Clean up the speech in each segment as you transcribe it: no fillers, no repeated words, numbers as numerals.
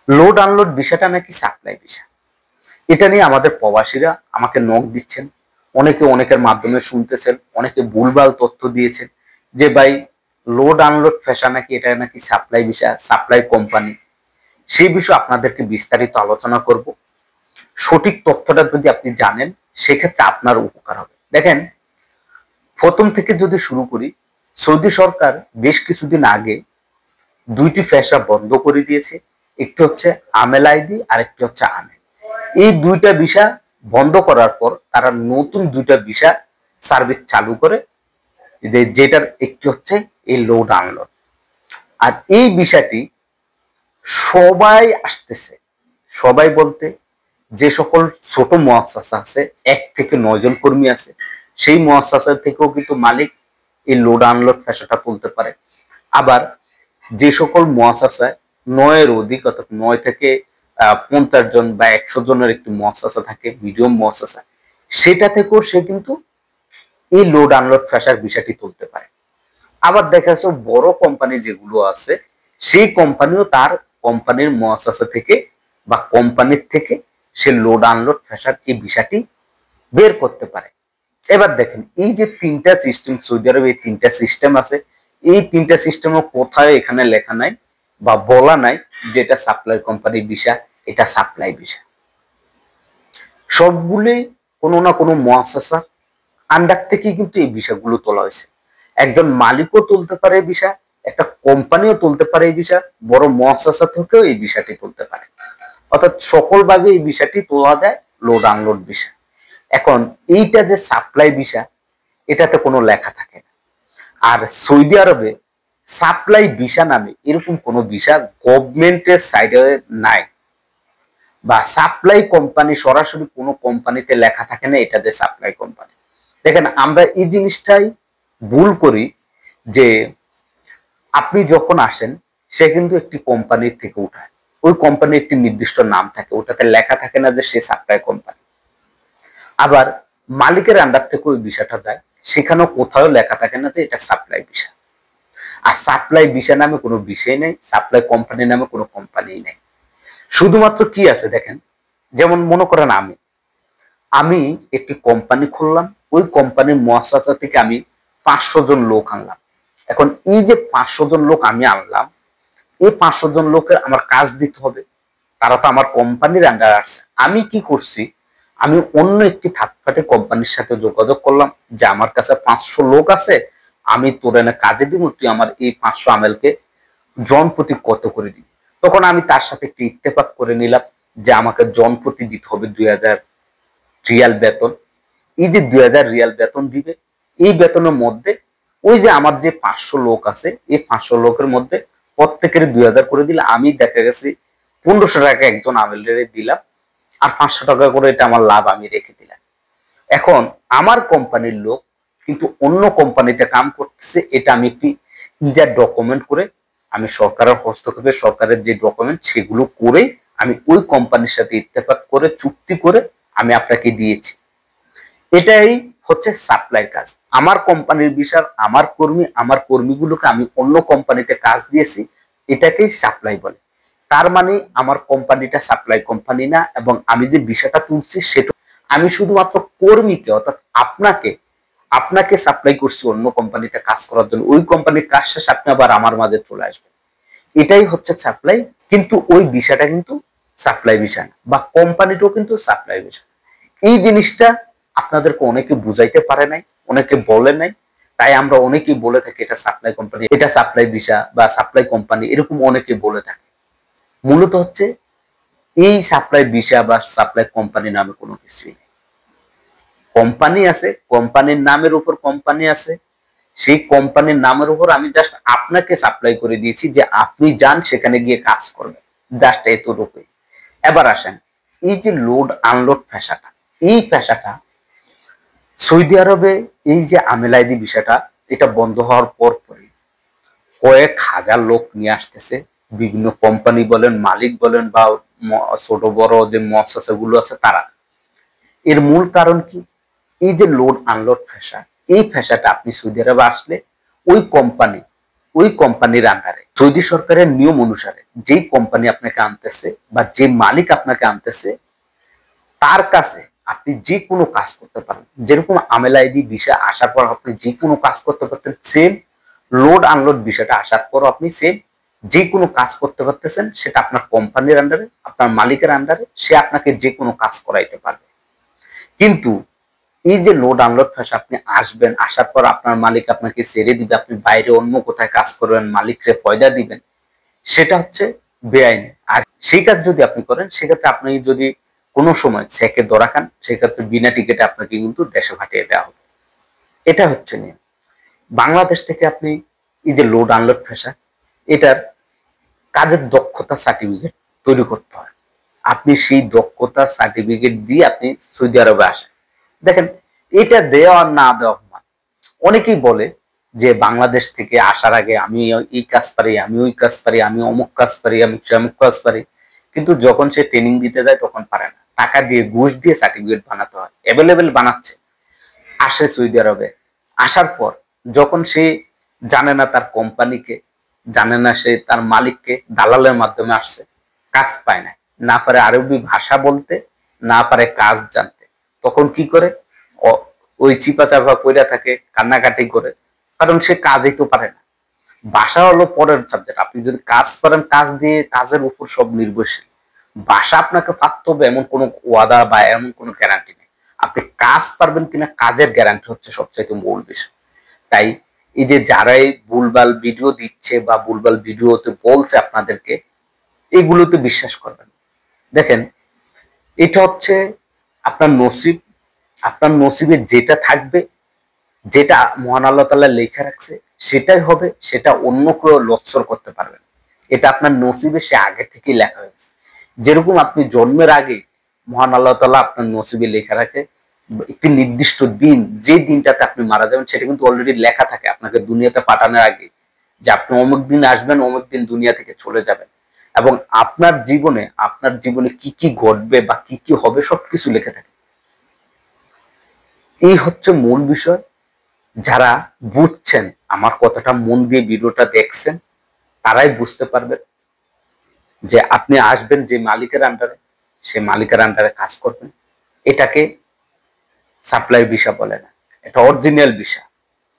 Load unload বিষয়টা নাকি supply বিষয়। এটা নিয়ে আমাদের প্রবাসীরা আমাকে নক দিচ্ছেন, অনেকে অনেকের মাধ্যমে শুনতেছেন, অনেকে ভুলভাল তথ্য দিয়েছেন যে ভাই লোড আনলোড ফ্যাশন নাকি এটা নাকি সাপ্লাই বিষয়, সাপ্লাই কোম্পানি। সেই বিষয়ে আপনাদেরকে বিস্তারিত আলোচনা করব। সঠিক তথ্যটা যদি আপনি জানেন সেক্ষেত্রে আপনার উপকার হবে। দেখেন, প্রথম থেকে যদি শুরু করি, সৌদি সরকার বেশ কিছুদিন আগে দুইটি ফ্যাশা বন্ধ করে দিয়েছে। একটি হচ্ছে আমেল আইডি আর একটি হচ্ছে আমেল। এই দুইটা ভিসা বন্ধ করার পর তারা নতুন দুইটা ভিসা সার্ভিস চালু করে, যেটার একটি হচ্ছে এই লোড আনলোড। আর এই বিষয়টি সবাই আসতেছে, সবাই বলতে যে সকল ছোট মুআসসাসা আছে, 1 থেকে 9 জন কর্মী আছে, সেই মুআসসাসা থেকেও কিন্তু মালিক এই লোড আনলোড পেশাটা তুলতে পারে। আবার যে সকল মুআসসাসায় 9 এর অধিক, অর্থাৎ 9 থেকে 50 জন বা 100 জনের একটি মুআসসাসা থাকে, মিডিয়াম মুআসসাসা, সেটা থেকেও সে কিন্তু এই লোড আনলোড পেশার বিষয়টি তুলতে পারে। আবার দেখা যাচ্ছে বড় কোম্পানি যেগুলো আছে, সেই কোম্পানিও তার কোম্পানির মুআসসাসা থেকে বা কোম্পানির থেকে সে লোড আনলোড পেশার এই বিষয়টি বের করতে পারে। এবার দেখেন, এই যে তিনটা সিস্টেম সৌদি আরবে, এই তিনটা সিস্টেম আছে, এই তিনটা সিস্টেমও কোথায় এখানে লেখা নাই বা বলা নাই যে এটা সাপ্লাই কোম্পানির বিষয়, এটা সাপ্লাই বিষয়। সবগুলোই কোনো না কোনো মুআসসাসার আন্ডার থেকেই কিন্তু এই বিষয়গুলো তোলা হয়েছে। একজন মালিকও তুলতে পারে এই বিষয়, একটা কোম্পানিও তুলতে পারে এই বিষয়, বড় মুআসসাসা থেকেও এই বিষয়টি তুলতে পারে। অর্থাৎ সকল ভাবে এই বিষয়টি তোলা যায় লোড আনলোড বিষয়। এখন এইটা যে সাপ্লাই বিষয়, এটাতে কোনো লেখা থাকে না। আর সৌদি আরবে সাপ্লাই ভিসা নামে এরকম কোনো ভিসা গভর্নমেন্টের সাইডে নাই, বা সাপ্লাই কোম্পানি সরাসরি কোনো কোম্পানিতে লেখা থাকে না এটা যে সাপ্লাই কোম্পানি। দেখেন, আমরা এই জিনিসটাই ভুল করি যে আপনি যখন আসেন সে কিন্তু একটি কোম্পানির থেকে উঠায়, ওই কোম্পানির একটি নির্দিষ্ট নাম থাকে, ওটাতে লেখা থাকে না যে সে সাপ্লাই কোম্পানি। আবার মালিকের আন্ডার থেকে ওই বিষয়টা যায়, সেখানেও কোথাও লেখা থাকে না যে এটা সাপ্লাই ভিসা। আর সাপ্লাই ভিসা নামে কোনো বিষয় নেই, সাপ্লাই কোম্পানি নামে কোনো কোম্পানি নেই। শুধুমাত্র কি আছে দেখেন, যেমন মনে করেন আমি একটি কোম্পানি খুললাম, ওই কোম্পানির মুআসসাসা থেকে আমি 500 জন লোক আনলাম। এখন এই যে 500 জন লোক আমি আনলাম, এই 500 জন লোকের আমার কাজ দিতে হবে, তারা তো আমার কোম্পানির আন্ডারে আসছে। আমি কি করছি, আমি অন্য একটি থার্ড পার্টি কোম্পানির সাথে যোগাযোগ করলাম যে আমার কাছে 500 লোক আছে, আমি তোর এনে কাজে দিব, তুই আমার এই 500 আমেলকে জন প্রতি কত করে দিবি। তখন আমি তার সাথে একটি ইত্তেফাক করে নিলাম যে আমাকে জন প্রতি দিতে হবে 2000 রিয়াল বেতন। এই যে 2000 রিয়াল বেতন দিবে, এই বেতনের মধ্যে ওই যে আমার যে 500 লোক আছে, এই 500 লোকের মধ্যে প্রত্যেকের 2000 করে দিলে আমি দেখা গেছে 1500 টাকা একজন আমেলের দিলাম, আর 500 টাকা করে এটা আমার লাভ আমি রেখে দিলাম। এখন আমার কোম্পানির লোক কিন্তু অন্য কোম্পানিতে কাম করতেছে, এটা আমি একটি ইজার ডকুমেন্ট করে, আমি সরকারের হস্তক্ষেপে সরকারের যে ডকুমেন্ট সেগুলো করে আমি ওই কোম্পানির সাথে ইত্তেফাক করে চুক্তি করে আমি আপনাকে দিয়েছি। এটাই হচ্ছে সাপ্লাই কাজ। আমার কোম্পানির বিষয়, আমার কর্মীগুলোকে আমি অন্য কোম্পানিতে কাজ দিয়েছি, এটাকেই সাপ্লাই বলে। তার মানে আমার কোম্পানিটা সাপ্লাই কোম্পানি না, এবং আমি যে বিষয়টা তুলছি সেটা আমি শুধুমাত্র কর্মীকে, অর্থাৎ আপনাকে সাপ্লাই করছি অন্য কোম্পানিতে কাজ করার জন্য। ওই কোম্পানির কাজ শেষ আপনি আবার আমার মাঝে চলে আসবেন, এটাই হচ্ছে সাপ্লাই। কিন্তু ওই বিষয়টা কিন্তু সাপ্লাই বিষয় না, বা কোম্পানিটাও কিন্তু সাপ্লাই বিষয়। এই জিনিসটা আপনাদেরকে অনেকে বুঝাইতে পারে নাই, অনেকে বলে নাই, তাই আমরা অনেকেই বলে থাকি এটা সাপ্লাই কোম্পানি, এটা সাপ্লাই বিষয় বা সাপ্লাই কোম্পানি, এরকম অনেকে বলে থাকে। মূলত হচ্ছে এই সাপ্লাই বিষয় বা সাপ্লাই কোম্পানি নামে কোনো কিছুই নেই। কোম্পানি আছে, কোম্পানির নামের উপর কোম্পানি আছে, সেই কোম্পানির নামের উপর আমি জাস্ট আপনাকে সাপ্লাই করে দিয়েছি যে আপনি যান সেখানে গিয়ে কাজ করবেন, জাস্ট এতটুকুই। এবার আসেন, এই যে লোড আনলোড পেশাটা, এই পেশাটা সৌদি আরবে এই যে আমেল আইডি বিষয়টা, এটা বন্ধ হওয়ার পর পরই কয়েক হাজার লোক নিয়ে আসতেছে, বিভিন্ন কোম্পানি বলেন, মালিক বলেন, বা ছোট বড় যে মুআসসাসা গুলো আছে তারা। এর মূল কারণ কি, এই যে লোড আনলোড পেশা, এই পেশাটা আপনি সৌদি আরবে আসলে ওই কোম্পানির আন্ডারে সৌদি সরকারের নিয়ম অনুসারে যেই কোম্পানি আপনাকে আনতেছে বা যে মালিক আপনাকে আনতেছে তার কাছে আপনি যে কোনো কাজ করতে পারেন। যেরকম আমেল আইডি ভিসা আসার পর আপনি যে কোনো কাজ করতে পারতেন, সেম লোড আনলোড বিষয়টা আসার পর আপনি সেম যে কোনো কাজ করতে পারতেছেন। সেটা আপনার কোম্পানির আন্ডারে, আপনার মালিকের আন্ডারে, সে আপনাকে যে কোনো কাজ করাইতে পারবে। কিন্তু এই যে লোড আনলোড ভাষা, আপনি আসবেন, আসার পর আপনার মালিক আপনাকে ছেড়ে দিবে, আপনি বাইরে অন্য কোথায় কাজ করবেন, মালিককে ফয়দা দিবেন, সেটা হচ্ছে বেআইনি। আর সেই কাজ যদি আপনি করেন, সেক্ষেত্রে আপনি যদি কোনো সময় চেকে ধরা খান, সেক্ষেত্রে বিনা টিকিটে আপনাকে কিন্তু দেশে পাঠিয়ে দেওয়া হবে। এটা হচ্ছে নিয়ম। বাংলাদেশ থেকে আপনি এই যে লোড আনলোড ভাষা, এটার কাজের দক্ষতা সার্টিফিকেট তৈরি করতে হয়। আপনি সেই দক্ষতা সার্টিফিকেট দিয়ে আপনি সৌদি আরবে আসেন। দেখেন, এটা দেওয়া আর না দেওয়া সমান। অনেকেই বলে যে বাংলাদেশ থেকে আসার আগে আমি এই কাজ পারি, আমি ওই কাজ পারি, আমি অমুক কাজ পারি, আমি সেমুক কাজ পারি, কিন্তু যখন সে ট্রেনিং দিতে যায় তখন পারে না। টাকা দিয়ে, ঘুষ দিয়ে সার্টিফিকেট বানাতে হয়। অ্যাভেলেবেল বানাচ্ছে, আসে সৌদি আরবে, আসার পর যখন সে জানে না তার কোম্পানিকে, জানে না সে তার মালিককে, দালালের মাধ্যমে আসছে, কাজ পায় না, না পারে আরবি ভাষা বলতে, না পারে কাজ জানতে, তখন কি করে? ওই চিপা চাপা কইরা থাকে, কান্নাকাটি করে, কারণ সে কাজই তো পারে না। ভাষা হলো পরের সাবজেক্ট। আপনি যদি কাজ পারেন, কাজ দিয়ে, কাজের উপর সব নির্ভরশীল। ভাষা আপনাকে পারতে হবে এমন কোনো ওয়াদা বা এমন কোনো গ্যারান্টি নেই। আপনি কাজ পারবেন কিনা, কাজের গ্যারান্টি হচ্ছে সবচাইতে মূল বিষয়। তাই এই যে যারাই ভুলভাল ভিডিও দিচ্ছে বা ভুলভাল ভিডিওতে বলছে আপনাদেরকে, এগুলোতে বিশ্বাস করবেন। দেখেন, এটা হচ্ছে আপনার নসিব। আপনার নসিবে যেটা থাকবে, যেটা মহান আল্লাহ তাআলা লেখা রাখছে, সেটাই হবে। সেটা অন্য কেউ লচ্ছর করতে পারবে না। এটা আপনার নসিবে সে আগে থেকেই লেখা হয়েছে। যেরকম আপনি জন্মের আগে মহান আল্লাহ তাআলা আপনার নসিবে লেখা রাখে একটি নির্দিষ্ট দিন, যে দিনটাতে আপনি মারা যাবেন, সেটা কিন্তু অলরেডি লেখা থাকে আপনাকে দুনিয়াতে পাঠানোর আগে, যে আপনি অমুক দিন আসবেন, অমুক দিন দুনিয়া থেকে চলে যাবেন। এবং আপনার জীবনে কি কি ঘটবে বা কি কি হবে, সবকিছু লেখা থাকে। এই হচ্ছে মূল বিষয়। যারা বুঝছেন, আমার কথাটা মন দিয়ে ভিডিওটা দেখছেন, তারাই বুঝতে পারবেন যে আপনি আসবেন যে মালিকের আন্ডারে, সে মালিকের আন্ডারে কাজ করবেন। এটাকে সাপ্লাই ভিসা বলে না, এটা অরিজিনাল ভিসা।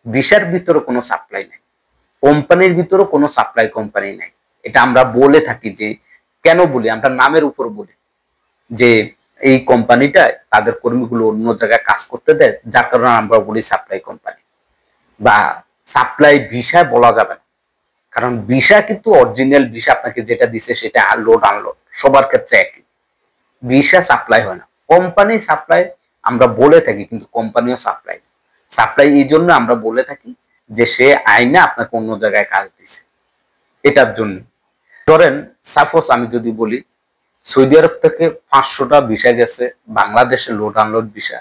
ভিসার ভিতরে কোনো সাপ্লাই নাই, কোম্পানির ভিতরে কোনো সাপ্লাই কোম্পানি নাই। এটা আমরা বলে থাকি। যে কেন বলি? আমরা নামের উপর বলি যে এই কোম্পানিটা তাদের কর্মীগুলো অন্য জায়গায় কাজ করতে দেয়, যার কারণে আমরা বলি সাপ্লাই কোম্পানি বা সাপ্লাই ভিসা বলা যাবে না। কারণ ভিসা কিন্তু অরিজিনাল ভিসা আপনাকে যেটা দিছে সেটা লোড আনলোড সবার ক্ষেত্রে একই। ভিসা সাপ্লাই হয় না, কোম্পানি সাপ্লাই আমরা বলে থাকি, কিন্তু কোম্পানিও সাপ্লাই। সাপ্লাই এই জন্য আমরা বলে থাকি যে সে আইনে আপনাকে অন্য জায়গায় কাজ দিছে, এটার জন্য। ধরেন সাপোজ আমি যদি বলি, সৌদি আরব থেকে 500টা ভিসা গেছে বাংলাদেশে লোড আনলোড ভিসা,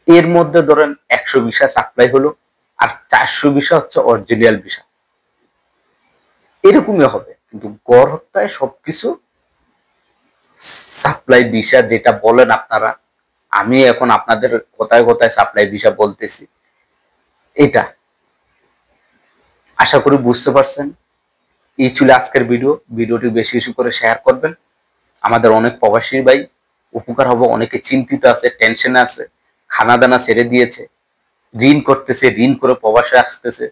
এর মধ্যে ধরেন 100 ভিসা সাপ্লাই হলো, আর 400 ভিসা হচ্ছে অরিজিনাল ভিসা। এরকমই হবে। কিন্তু গড় হত্যায় সবকিছু সাপ্লাই ভিসা যেটা বলেন আপনারা, আমি এখন আপনাদের কোথায় কোথায় সাপ্লাই ভিসা বলতেছি, এটা আশা করি বুঝতে পারছেন। এই ছিল আজকের ভিডিওটি বেশি বেশি করে শেয়ার করবেন। আমাদের অনেক প্রবাসী ভাই উপকার হবে। অনেকে চিন্তিত আছে, টেনশনে আছে, খানা দানা ছেড়ে দিয়েছে, ঋণ করতেছে, ঋণ করে প্রবাসে আসতেছে।